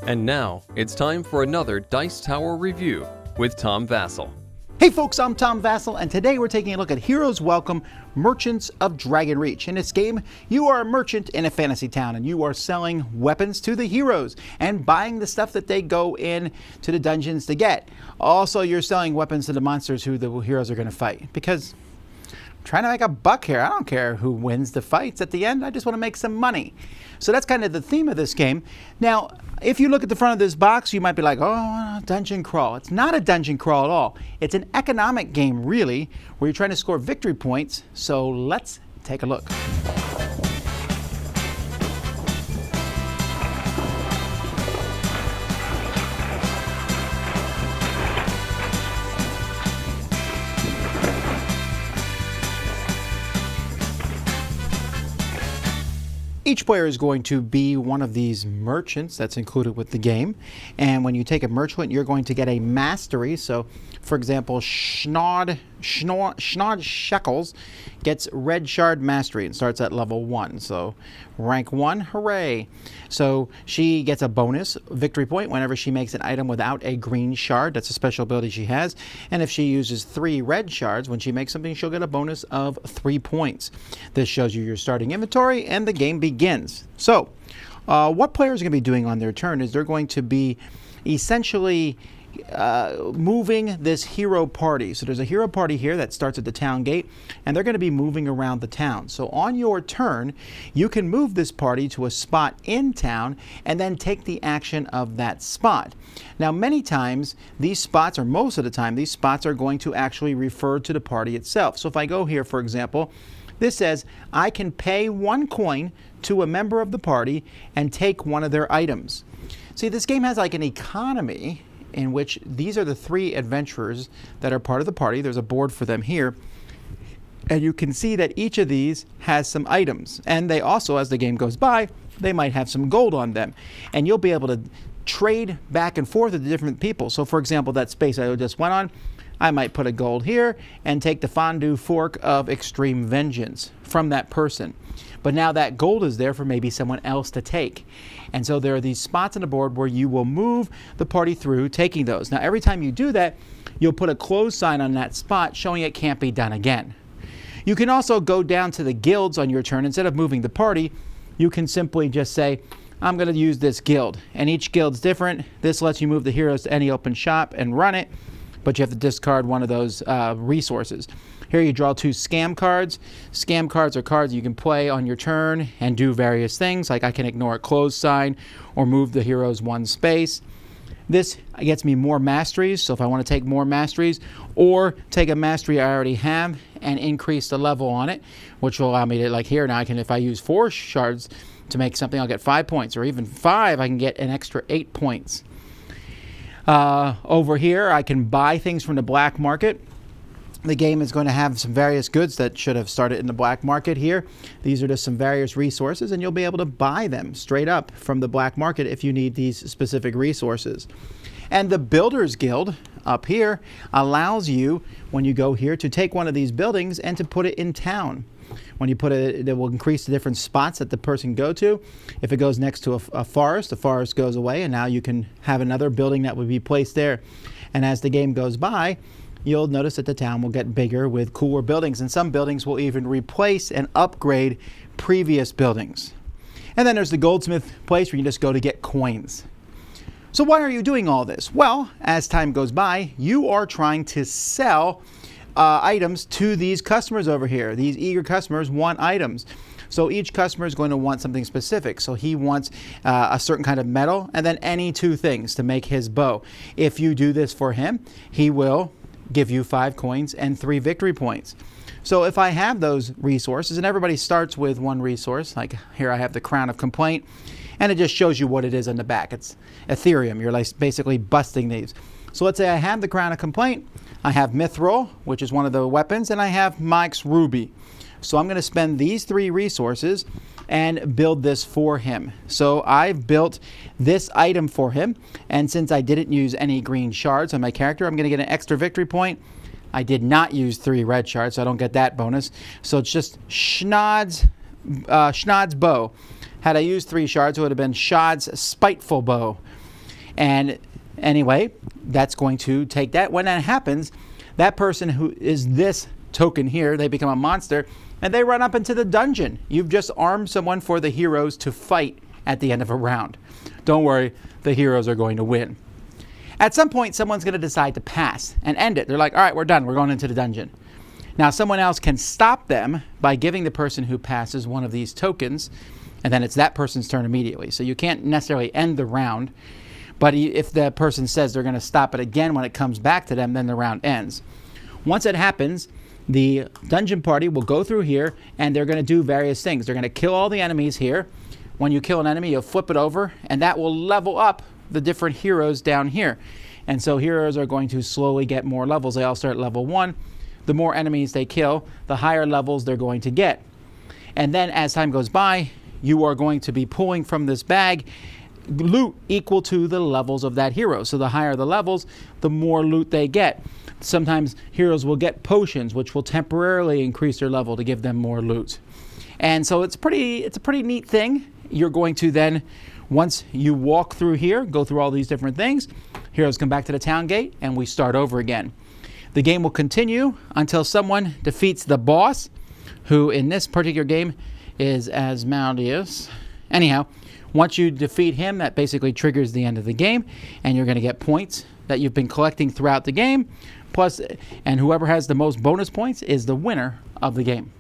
And now, it's time for another Dice Tower review with Tom Vasel. Hey folks, I'm Tom Vasel, and today we're taking a look at Heroes Welcome, Merchants of Dragonreach. In this game, you are a merchant in a fantasy town, and you are selling weapons to the heroes and buying the stuff that they go in to the dungeons to get. Also, you're selling weapons to the monsters who the heroes are going to fight, because I'm trying to make a buck here. I don't care who wins the fights at the end. I just want to make some money. So that's kind of the theme of this game. Now, if you look at the front of this box, you might be like, oh, dungeon crawl. It's not a dungeon crawl at all. It's an economic game, really, where you're trying to score victory points. So let's take a look. Each player is going to be one of these merchants that's included with the game. And when you take a merchant, you're going to get a mastery. So, for example, Schnod Shekels gets Red Shard Mastery and starts at level 1. So, rank 1, hooray. So, she gets a bonus victory point whenever she makes an item without a green shard. That's a special ability she has. And if she uses 3 red shards, when she makes something, she'll get a bonus of 3 points. This shows you your starting inventory, and the game begins. So, what players are going to be doing on their turn is they're going to be essentially moving this hero party. So there's a hero party here that starts at the town gate, and they're going to be moving around the town. So on your turn, you can move this party to a spot in town and then take the action of that spot. Now, many times these spots, or most of the time, these spots are going to actually refer to the party itself. So if I go here, for example, this says I can pay 1 coin to a member of the party and take one of their items. See, this game has like an economy in which these are the 3 adventurers that are part of the party. There's a board for them here. And you can see that each of these has some items. And they also, as the game goes by, they might have some gold on them. And you'll be able to trade back and forth with the different people. So for example, that space I just went on, I might put a gold here and take the fondue fork of extreme vengeance from that person. But now that gold is there for maybe someone else to take. And so there are these spots on the board where you will move the party through taking those. Now every time you do that, you'll put a close sign on that spot showing it can't be done again. You can also go down to the guilds on your turn. Instead of moving the party, you can simply just say, I'm going to use this guild. And each guild's different. This lets you move the heroes to any open shop and run it, but you have to discard one of those resources. Here you draw 2 scam cards. Scam cards are cards you can play on your turn and do various things, like I can ignore a close sign or move the heroes 1 space. This gets me more masteries, so if I want to take more masteries, or take a mastery I already have and increase the level on it, which will allow me to, like here now, I can, if I use 4 shards to make something, I'll get 5 points, or even 5, I can get an extra 8 points. Over here, I can buy things from the black market. The game is going to have some various goods that should have started in the black market here. These are just some various resources, and you'll be able to buy them straight up from the black market if you need these specific resources. And the Builders Guild up here allows you, when you go here, to take one of these buildings and to put it in town. When you put it, it will increase the different spots that the person go to. If it goes next to a forest, the forest goes away, and now you can have another building that would be placed there. And as the game goes by, you'll notice that the town will get bigger with cooler buildings, and some buildings will even replace and upgrade previous buildings. And then there's the goldsmith place where you just go to get coins. So why are you doing all this? Well, as time goes by, you are trying to sell items to these customers over here. These eager customers want items. So each customer is going to want something specific. So he wants a certain kind of metal and then any 2 things to make his bow. If you do this for him, he will give you 5 coins and 3 victory points. So if I have those resources, and everybody starts with 1 resource, like here I have the Crown of Complaint, and it just shows you what it is on the back. It's Ethereum. You're like basically busting these. So let's say I have the Crown of Complaint, I have Mithril, which is one of the weapons, and I have Mike's Ruby. So I'm going to spend these 3 resources and build this for him. So I've built this item for him, and since I didn't use any green shards on my character, I'm going to get an extra victory point. I did not use 3 red shards, so I don't get that bonus. So it's just Schnod's bow. Had I used 3 shards, it would have been Shod's Spiteful Bow. And anyway, that's going to take that. When that happens, that person who is this token here, they become a monster, and they run up into the dungeon. You've just armed someone for the heroes to fight at the end of a round. Don't worry, the heroes are going to win. At some point, someone's going to decide to pass and end it. They're like, all right, we're done. We're going into the dungeon. Now, someone else can stop them by giving the person who passes one of these tokens, and then it's that person's turn immediately. So you can't necessarily end the round, but if the person says they're going to stop it again when it comes back to them, then the round ends. Once it happens, the dungeon party will go through here, and they're going to do various things. They're going to kill all the enemies here. When you kill an enemy, you'll flip it over, and that will level up the different heroes down here. And so heroes are going to slowly get more levels. They all start at level 1. The more enemies they kill, the higher levels they're going to get. And then as time goes by, you are going to be pulling from this bag loot equal to the levels of that hero. So the higher the levels, the more loot they get. Sometimes heroes will get potions, which will temporarily increase their level to give them more loot. And so it's a pretty neat thing. You're going to then, once you walk through here, go through all these different things, heroes come back to the town gate, and we start over again. The game will continue until someone defeats the boss, who in this particular game is Asmodeus. Anyhow, once you defeat him, that basically triggers the end of the game, and you're going to get points that you've been collecting throughout the game. Plus, and whoever has the most bonus points is the winner of the game.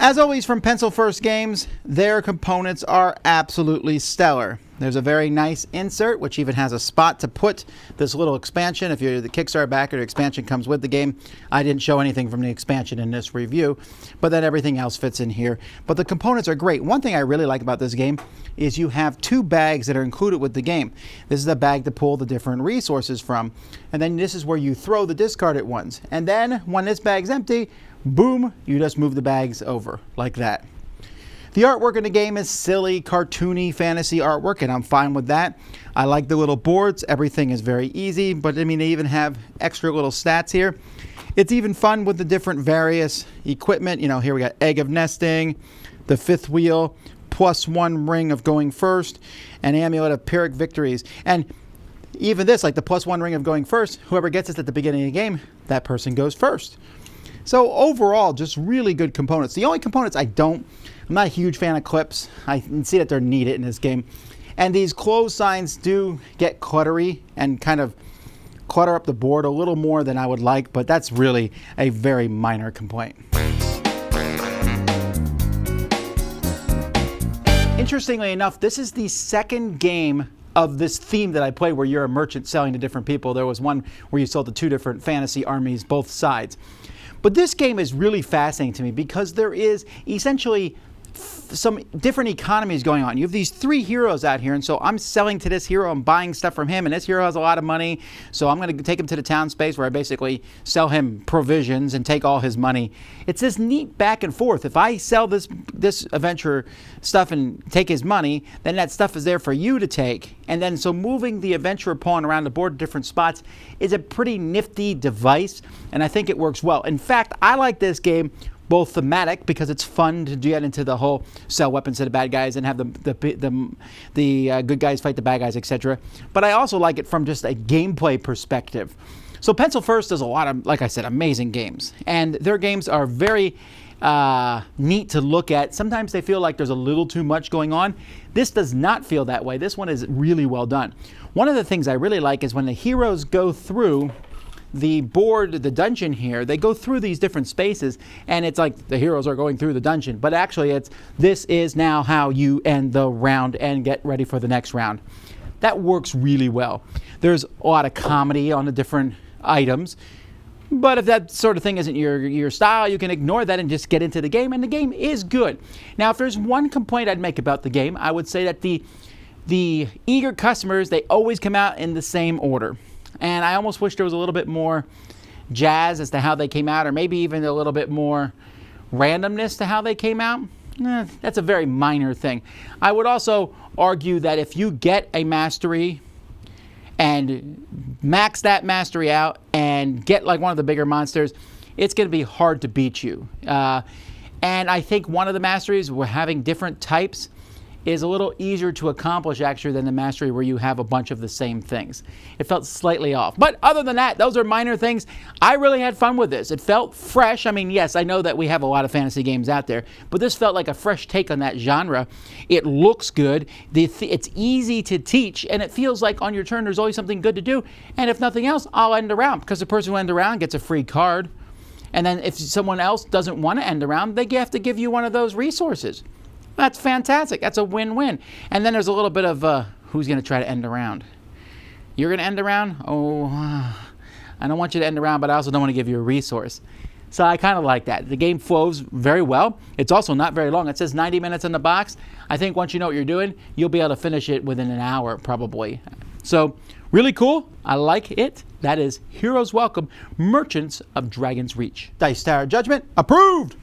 As always from Pencil First Games, their components are absolutely stellar. There's a very nice insert, which even has a spot to put this little expansion. If you're the Kickstarter backer, the expansion comes with the game. I didn't show anything from the expansion in this review, but then everything else fits in here. But the components are great. One thing I really like about this game is you have 2 bags that are included with the game. This is a bag to pull the different resources from, and then this is where you throw the discarded ones. And then when this bag's empty, boom, you just move the bags over like that. The artwork in the game is silly, cartoony, fantasy artwork, and I'm fine with that. I like the little boards. Everything is very easy, but I mean, they even have extra little stats here. It's even fun with the different various equipment. You know, here we got Egg of Nesting, the 5th wheel, +1 ring of going first, and Amulet of Pyrrhic Victories. And even this, like the +1 ring of going first, whoever gets this at the beginning of the game, that person goes first. So overall, just really good components. The only components I'm not a huge fan of clips. I can see that they're needed in this game. And these close signs do get cluttery and kind of clutter up the board a little more than I would like, but that's really a very minor complaint. Interestingly enough, this is the second game of this theme that I played where you're a merchant selling to different people. There was one where you sold to 2 different fantasy armies, both sides. But this game is really fascinating to me because there is essentially some different economies going on. You have these 3 heroes out here, and so I'm selling to this hero, I'm buying stuff from him, and this hero has a lot of money, so I'm going to take him to the town space where I basically sell him provisions and take all his money. It's this neat back and forth. If I sell this adventurer stuff and take his money, then that stuff is there for you to take. And then so moving the adventurer pawn around the board to different spots is a pretty nifty device, and I think it works well. In fact, I like this game both thematic because it's fun to get into the whole sell weapons to the bad guys and have the good guys fight the bad guys, etc. But I also like it from just a gameplay perspective. So Pencil First does a lot of, like I said, amazing games, and their games are very neat to look at. Sometimes they feel like there's a little too much going on. This does not feel that way. This one is really well done. One of the things I really like is when the heroes go through the board, the dungeon here, they go through these different spaces, and it's like the heroes are going through the dungeon, but actually this is now how you end the round and get ready for the next round. That works really well. There's a lot of comedy on the different items, but if that sort of thing isn't your style, you can ignore that and just get into the game, and the game is good. Now, if there's one complaint I'd make about the game, I would say that the eager customers, they always come out in the same order. And I almost wish there was a little bit more jazz as to how they came out, or maybe even a little bit more randomness to how they came out. That's a very minor thing. I would also argue that if you get a mastery and max that mastery out and get like one of the bigger monsters, it's going to be hard to beat you. And I think one of the masteries, we're having different types, is a little easier to accomplish actually than the mastery where you have a bunch of the same things. It felt slightly off. But other than that, those are minor things. I really had fun with this. It felt fresh. I mean, yes, I know that we have a lot of fantasy games out there, but this felt like a fresh take on that genre. It looks good. It's easy to teach, and it feels like on your turn there's always something good to do. And if nothing else, I'll end a round, because the person who ends a round gets a free card. And then if someone else doesn't want to end a round, they have to give you one of those resources. That's fantastic. That's a win-win. And then there's a little bit of who's going to try to end a round. You're going to end a round? Oh, I don't want you to end a round, but I also don't want to give you a resource. So I kind of like that. The game flows very well. It's also not very long. It says 90 minutes in the box. I think once you know what you're doing, you'll be able to finish it within an hour probably. So really cool. I like it. That is Heroes Welcome, Merchants of Dragon's Reach. Dice Tower Judgment approved.